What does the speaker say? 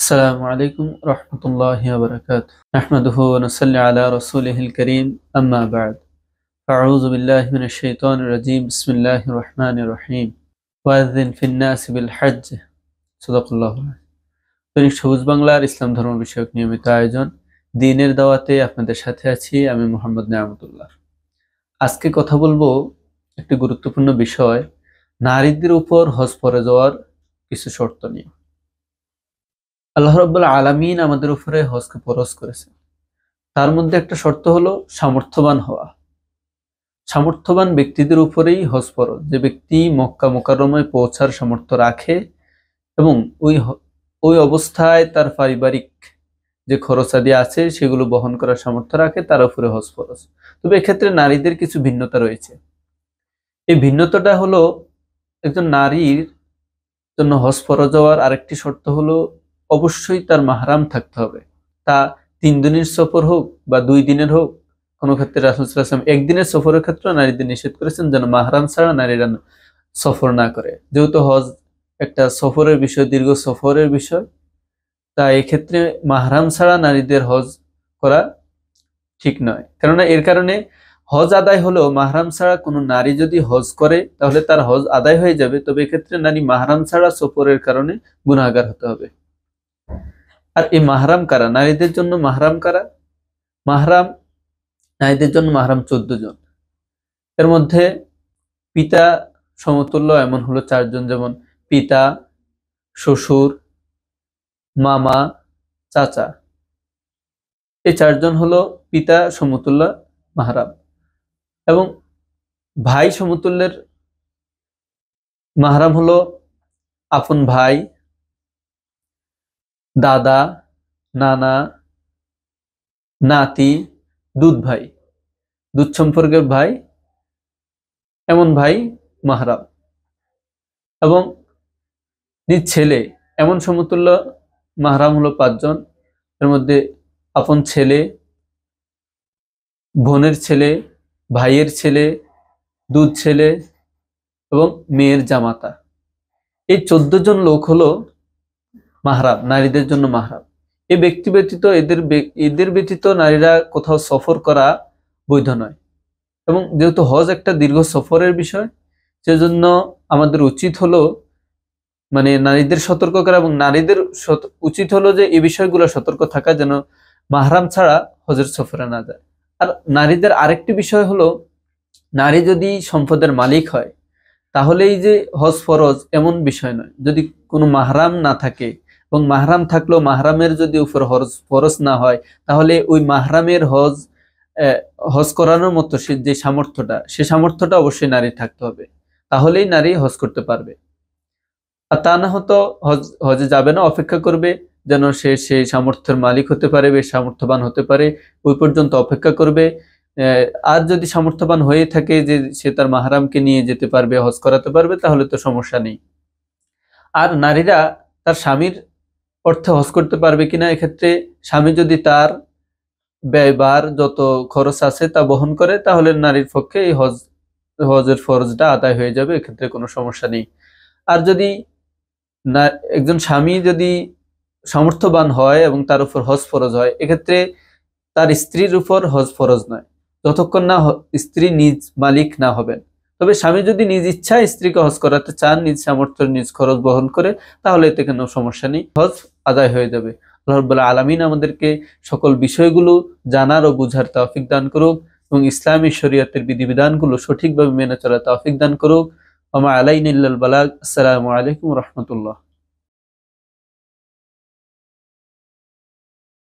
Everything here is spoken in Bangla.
السلام عليكم ورحمة الله وبركاته نحمده ونصلي على رسوله الكريم أما بعد أعوذ بالله من الشيطان الرجيم بسم الله الرحمن الرحيم وأذن في الناس بالحج صدق الله সবুজ বাংলার ইসলাম ধর্ম বিষয়ক নিয়মিত আয়োজন দ্বীনের দাওয়াতে আপনাদের সাথে আছি আমি মোহাম্মদ নিয়ামতুল্লাহ। আজকে কথা বলবো একটি গুরুত্বপূর্ণ বিষয়, নারীদের উপর হজ ফরজ যাওয়ার কিছু শর্ত নিয়ে। আল্লাহ রাব্বুল আলামিন আমাদের উপরে হজকে ফরজ করেছেন। তার মধ্যে একটা শর্ত হলো সামর্থ্যবান হওয়া। সামর্থ্যবান ব্যক্তিদের উপরেই হজ ফরজ। যে ব্যক্তি মক্কা মুকাররমায় পৌঁছার সামর্থ্য রাখে এবং ওই অবস্থায় তার পারিবারিক যে খরচাদি আছে সেগুলো বহন করার সামর্থ্য রাখে, তার উপরে হজ ফরজ। তবে এক্ষেত্রে নারীদের কিছু ভিন্নতা রয়েছে। এই ভিন্নতাটা হলো, একজন নারীর জন্য হজ ফরজ হওয়ার আরেকটি শর্ত হলো অবশ্যই তার মাহরাম থাকতে হবে। তা 3 দিনের সফর হোক বা 2 দিনের হোক, কোনো ক্ষেত্রে রাসূল সাল্লাল্লাহু আলাইহি ওয়াসাল্লাম 1 দিনের সফরের ক্ষেত্রে নারীদের নিষেধ করেছেন যেন মাহরাম ছাড়া নারীরা সফর না করে। যেহেতু হজ একটা সফরের বিষয়, দীর্ঘ সফরের বিষয়, তা এক্ষেত্রে মাহরাম ছাড়া নারীদের হজ করা ঠিক নয়। কেননা এর কারণে হজ আদায় হলেও মাহরাম ছাড়া কোনো নারী যদি হজ করে তাহলে তার হজ আদায় হয়ে যাবে, তবে এক্ষেত্রে নারী মাহরাম ছাড়া সফরের কারণে গুনাহগার হতে হবে। আর এই মাহরাম কারা? নারীদের জন্য মাহরাম কারা? নারীদের জন্য মাহরাম 14 জন। এর মধ্যে পিতা সমতুল্য এমন হলো 4 জন, যেমন পিতা, শ্বশুর, মামা, চাচা। এই 4 জন হলো পিতা সমতুল্য মাহরাম। এবং ভাই সমতুল্যের মাহরাম হলো আপন ভাই, দাদা, নানা, নাতি, দুধ ভাই, দুধ সম্পর্কের ভাই, এমন ভাই মাহরাম। এবং নিজ ছেলে এমন সমতুল্য মাহরাম হলো 5 জন। এর মধ্যে আপন ছেলে, বোনের ছেলে, ভাইয়ের ছেলে, দুধ ছেলে এবং মেয়ের জামাতা। এই 14 জন লোক হলো মাহরাম, নারীদের জন্য মাহরাম। এই ব্যক্তি ব্যতীত এদের ব্যতীত নারীরা কোথাও সফর করা বৈধ নয়। এবং যেহেতু হজ একটা দীর্ঘ সফরের বিষয়, সেজন্য আমাদের উচিত হলো নারীদের সতর্ক করা, এবং নারীদের উচিত হলো যে এই বিষয়গুলো সতর্ক থাকা যেন মাহরাম ছাড়া হজের সফরে না যায়। আর নারীদের আরেকটি বিষয় হলো, নারী যদি সম্পদের মালিক হয় তাহলেই যে হজ ফরজ এমন বিষয় নয়। যদি কোনো মাহরাম না থাকে এবং মাহরাম থাকলেও মাহরামের যদি উপর হজ ফরজ না হয়, তাহলে ওই মাহরামের হজ করানোর মতো যে সামর্থ্যটা অবশ্যই নারী থাকতে হবে, তাহলেই নারী হজ করতে পারবে। আর তা না হতো হজে যাবে না, অপেক্ষা করবে যেন সে সেই সামর্থ্যের মালিক হতে পারে, বেশ সামর্থ্যবান হতে পারে, ওই পর্যন্ত অপেক্ষা করবে। আর যদি সামর্থ্যবান হয়ে থাকে যে সে তার মাহরামকে নিয়ে যেতে পারবে, হজ করাতে পারবে, তাহলে তো সমস্যা নেই। আর নারীরা তার স্বামীর অর্থে হজ করতে পারবে কিনা, এক্ষেত্রে স্বামী যদি তার ব্যয়বার যত খরচ আছে তা বহন করে, তাহলে নারীর পক্ষে এই হজের ফরজটা আদায় হয়ে যাবে, এক্ষেত্রে কোনো সমস্যা নেই। আর যদি একজন স্বামী যদি সামর্থ্যবান হয় এবং তার উপর হজ ফরজ হয়, এক্ষেত্রে তার স্ত্রীর উপর হজ ফরজ নয় যতক্ষণ না স্ত্রী নিজ মালিক না হবেন। তবে স্বামী যদি নিজ ইচ্ছায় স্ত্রীকে হজ করাতে চান, নিজ সামর্থ্যের নিজ খরচ বহন করে, তাহলে এতে কোনো সমস্যা নেই, হজ আদায় হয়ে যাবে। আল্লাহ রাব্বুল আলামিন আমাদেরকে সকল বিষয়গুলো জানার ও বুঝার তৌফিক দান করুক এবং ইসলামী শরীয়তের বিধিবিধানগুলো সঠিকভাবে মেনে চলার তৌফিক দান করুক। ওয়া মা আলাইনা ইল্লাল বালাগ। আসসালামু আলাইকুম ওয়া রাহমাতুল্লাহ।